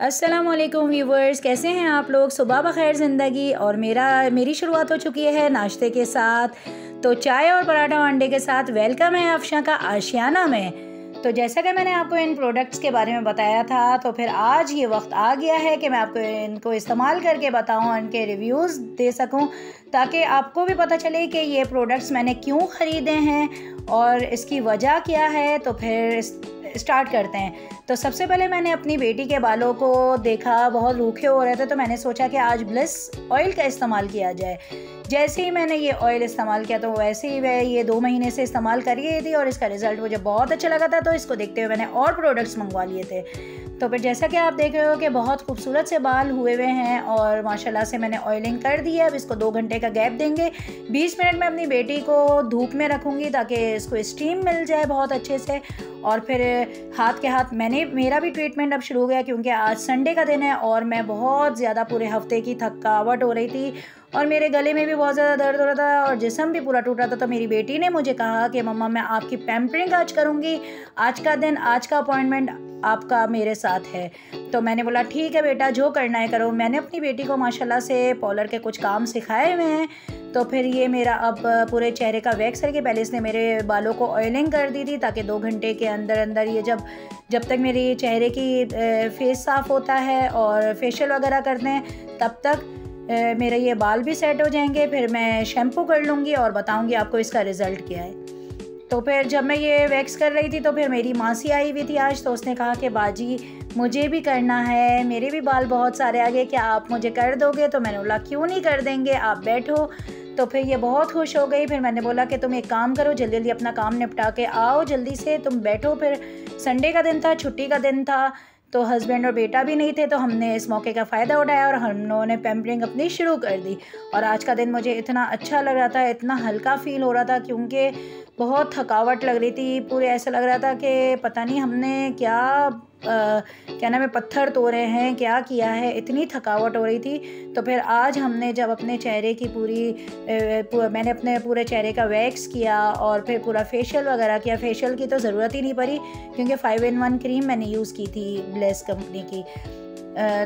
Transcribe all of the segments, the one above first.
अस्सलामुअलैकुम व्यूवर्स, कैसे हैं आप लोग। सुबह बखैर ज़िंदगी। और मेरी शुरुआत हो चुकी है नाश्ते के साथ, तो चाय और पराठा और अंडे के साथ। वेलकम है अफशा का आशियाना में। तो जैसा कि मैंने आपको इन प्रोडक्ट्स के बारे में बताया था, तो फिर आज ये वक्त आ गया है कि मैं आपको इनको इस्तेमाल करके बताऊं, इनके रिव्यूज़ दे सकूं, ताकि आपको भी पता चले कि ये प्रोडक्ट्स मैंने क्यों ख़रीदे हैं और इसकी वजह क्या है। तो फिर स्टार्ट करते हैं। तो सबसे पहले मैंने अपनी बेटी के बालों को देखा, बहुत रूखे हो रहे थे, तो मैंने सोचा कि आज ब्लिस ऑयल का इस्तेमाल किया जाए। जैसे ही मैंने ये ऑयल इस्तेमाल किया, तो वैसे ही वह ये 2 महीने से इस्तेमाल कर रही थी और इसका रिज़ल्ट मुझे बहुत अच्छा लगा था। तो इसको देखते हुए मैंने और प्रोडक्ट्स मंगवा लिए थे। तो फिर जैसा कि आप देख रहे हो कि बहुत खूबसूरत से बाल हुए हुए हैं और माशाल्लाह से मैंने ऑयलिंग कर दी है। अब इसको 2 घंटे का गैप देंगे। 20 मिनट में अपनी बेटी को धूप में रखूँगी ताकि इसको स्टीम मिल जाए बहुत अच्छे से। और फिर हाथ के हाथ मेरा भी ट्रीटमेंट अब शुरू हो गया, क्योंकि आज संडे का दिन है और मैं बहुत ज़्यादा पूरे हफ्ते की थकावट हो रही थी और मेरे गले में भी बहुत ज़्यादा दर्द हो रहा था और जिस्म भी पूरा टूट रहा था। तो मेरी बेटी ने मुझे कहा कि मम्मा, मैं आपकी पैम्परिंग आज करूँगी, आज का दिन, आज का अपॉइंटमेंट आपका मेरे साथ है। तो मैंने बोला ठीक है बेटा, जो करना है करो। मैंने अपनी बेटी को माशाल्लाह से पार्लर के कुछ काम सिखाए हुए हैं। तो फिर ये मेरा अब पूरे चेहरे का वैक्स करके, पहले इसने मेरे बालों को ऑयलिंग कर दी थी ताकि 2 घंटे के अंदर अंदर ये जब तक मेरी चेहरे की फेस साफ़ होता है और फेशियल वगैरह करते हैं, तब तक मेरे ये बाल भी सेट हो जाएंगे। फिर मैं शैम्पू कर लूँगी और बताऊँगी आपको इसका रिज़ल्ट क्या है। तो फिर जब मैं ये वैक्स कर रही थी, तो फिर मेरी मासी आई हुई थी आज। तो उसने कहा कि बाजी, मुझे भी करना है, मेरे भी बाल बहुत सारे आ गए, क्या आप मुझे कर दोगे। तो मैंने बोला क्यों नहीं कर देंगे, आप बैठो। तो फिर ये बहुत खुश हो गई। फिर मैंने बोला कि तुम एक काम करो, जल्दी जल्दी अपना काम निपटा के आओ, जल्दी से तुम बैठो। फिर संडे का दिन था, छुट्टी का दिन था, तो हस्बैंड और बेटा भी नहीं थे। तो हमने इस मौके का फ़ायदा उठाया और हम लोगों ने पैम्परिंग अपनी शुरू कर दी। और आज का दिन मुझे इतना अच्छा लग रहा था, इतना हल्का फ़ील हो रहा था, क्योंकि बहुत थकावट लग रही थी। पूरे ऐसा लग रहा था कि पता नहीं हमने क्या नाम है, पत्थर तोड़े हैं, क्या किया है, इतनी थकावट हो रही थी। तो फिर आज हमने जब अपने चेहरे की मैंने अपने पूरे चेहरे का वैक्स किया और फिर पूरा फेशियल वगैरह किया। फेशियल की तो ज़रूरत ही नहीं पड़ी, क्योंकि 5-in-1 क्रीम मैंने यूज़ की थी ब्लेस कंपनी की।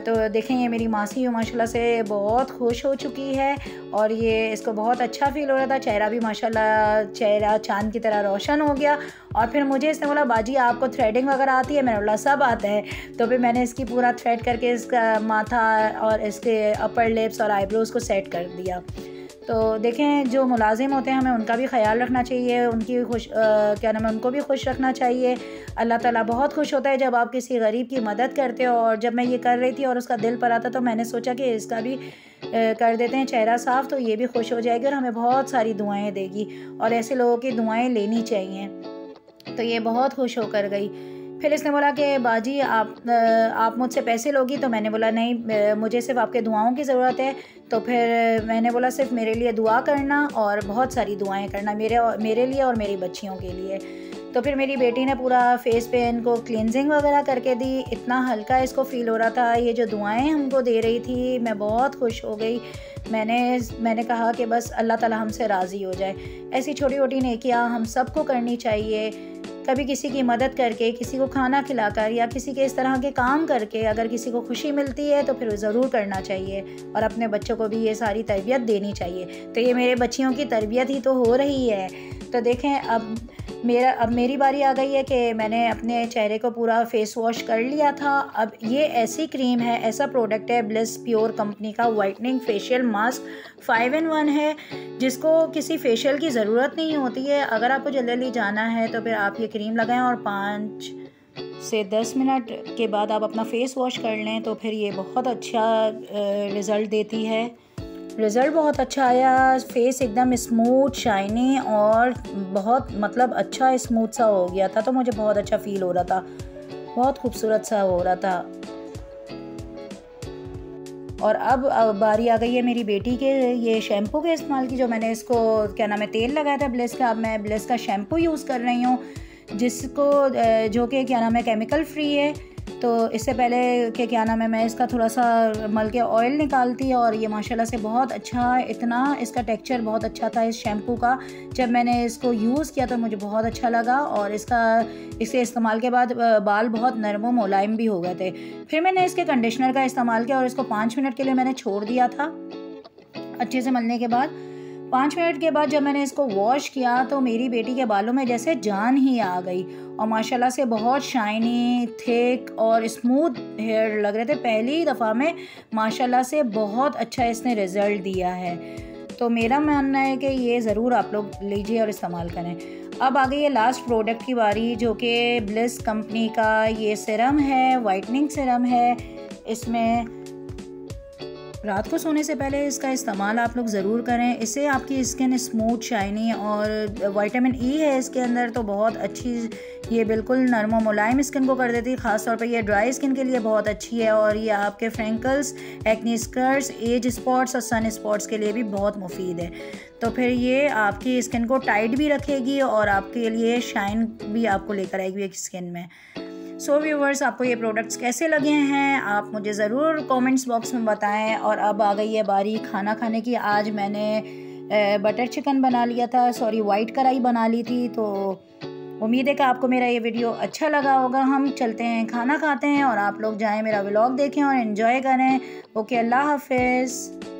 तो देखें, ये मेरी मासी माशाल्लाह से बहुत खुश हो चुकी है और ये इसको बहुत अच्छा फ़ील हो रहा था। चेहरा भी माशाल्लाह, चेहरा चाँद की तरह रोशन हो गया। और फिर मुझे इसने बोला, बाजी आपको थ्रेडिंग वगैरह आती है। मैंने बोला सब आता है। तो फिर मैंने इसकी पूरा थ्रेड करके इसका माथा और इसके अपर लिप्स और आईब्रोज़ को सेट कर दिया। तो देखें, जो मुलाजिम होते हैं हमें उनका भी ख्याल रखना चाहिए, उनकी उनको भी खुश रखना चाहिए। अल्लाह ताला बहुत खुश होता है जब आप किसी गरीब की मदद करते हो। और जब मैं ये कर रही थी और उसका दिल पर आता, तो मैंने सोचा कि इसका भी कर देते हैं चेहरा साफ़, तो ये भी खुश हो जाएगी और हमें बहुत सारी दुआएं देगी। और ऐसे लोगों की दुआएं लेनी चाहिए। तो ये बहुत खुश होकर गई। फिर इसने बोला कि बाजी आप मुझसे पैसे लोगी। तो मैंने बोला नहीं, मुझे सिर्फ आपके दुआओं की ज़रूरत है। तो फिर मैंने बोला सिर्फ मेरे लिए दुआ करना और बहुत सारी दुआएं करना, मेरे लिए और मेरी बच्चियों के लिए। तो फिर मेरी बेटी ने पूरा फेस पे इनको क्लिनजिंग वगैरह करके दी। इतना हल्का इसको फ़ील हो रहा था। ये जो दुआएं हमको दे रही थी, मैं बहुत खुश हो गई। मैंने कहा कि बस अल्लाह ताला हमसे राज़ी हो जाए। ऐसी छोटी छोटी नेकियां हम सबको करनी चाहिए। कभी किसी की मदद करके, किसी को खाना खिलाकर या किसी के इस तरह के काम करके अगर किसी को खुशी मिलती है, तो फिर ज़रूर करना चाहिए। और अपने बच्चों को भी ये सारी तरबियत देनी चाहिए। तो ये मेरे बच्चियों की तरबियत ही तो हो रही है। तो देखें, अब मेरी बारी आ गई है कि मैंने अपने चेहरे को पूरा फेस वॉश कर लिया था। अब ये ऐसी क्रीम है, ऐसा प्रोडक्ट है, ब्लिस प्योर कंपनी का वाइटनिंग फेशियल मास्क 5-in-1 है, जिसको किसी फेशियल की ज़रूरत नहीं होती है। अगर आपको जल्दी जाना है तो फिर आप ये क्रीम लगाएं और 5 से 10 मिनट के बाद आप अपना फेस वॉश कर लें, तो फिर ये बहुत अच्छा रिज़ल्ट देती है। रिज़ल्ट बहुत अच्छा आया। फेस एकदम स्मूथ, शाइनी और बहुत अच्छा स्मूथ सा हो गया था। तो मुझे बहुत अच्छा फ़ील हो रहा था, बहुत खूबसूरत सा हो रहा था। और अब बारी आ गई है मेरी बेटी के ये शैम्पू के इस्तेमाल की। जो मैंने इसको तेल लगाया था ब्लेस का, अब मैं ब्लेस का शैम्पू यूज़ कर रही हूँ, जो कि केमिकल फ्री है। तो इससे पहले कि क्या नाम है मैं इसका थोड़ा सा मल के ऑयल निकालती, और ये माशाल्लाह से बहुत अच्छा, इतना इसका टेक्सचर बहुत अच्छा था इस शैम्पू का। जब मैंने इसको यूज़ किया तो मुझे बहुत अच्छा लगा, और इसे इस्तेमाल के बाद बाल बहुत नरम व मुलायम भी हो गए थे। फिर मैंने इसके कंडीशनर का इस्तेमाल किया और इसको 5 मिनट के लिए मैंने छोड़ दिया था अच्छे से मलने के बाद। 5 मिनट के बाद जब मैंने इसको वॉश किया तो मेरी बेटी के बालों में जैसे जान ही आ गई, और माशाल्लाह से बहुत शाइनी, थिक और स्मूथ हेयर लग रहे थे। पहली दफ़ा में माशाल्लाह से बहुत अच्छा इसने रिज़ल्ट दिया है। तो मेरा मानना है कि ये ज़रूर आप लोग लीजिए और इस्तेमाल करें। अब आ गई है लास्ट प्रोडक्ट की बारी, जो कि ब्लिस कंपनी का ये सीरम है, वाइटनिंग सीरम है। इसमें रात को सोने से पहले इसका इस्तेमाल आप लोग ज़रूर करें। इससे आपकी स्किन स्मूथ, शाइनी और विटामिन ई है इसके अंदर, तो बहुत अच्छी, ये बिल्कुल नरम और मुलायम स्किन को कर देती है। ख़ास तौर पे ये ड्राई स्किन के लिए बहुत अच्छी है, और ये आपके फ्रेंकल्स, एक्नी स्कर्स, एज स्पॉट्स और सन स्पॉट्स के लिए भी बहुत मुफीद है। तो फिर ये आपकी स्किन को टाइट भी रखेगी और आपके लिए शाइन भी आपको लेकर आएगी एक स्किन में। सो व्यूवर्स, आपको ये प्रोडक्ट्स कैसे लगे हैं आप मुझे ज़रूर कमेंट्स बॉक्स में बताएं। और अब आ गई है बारी खाना खाने की। आज मैंने बटर चिकन बना लिया था, सॉरी वाइट कढ़ाई बना ली थी। तो उम्मीद है कि आपको मेरा ये वीडियो अच्छा लगा होगा। हम चलते हैं, खाना खाते हैं, और आप लोग जाएं मेरा व्लॉग देखें और एंजॉय करें। ओके, अल्लाह हाफिज़।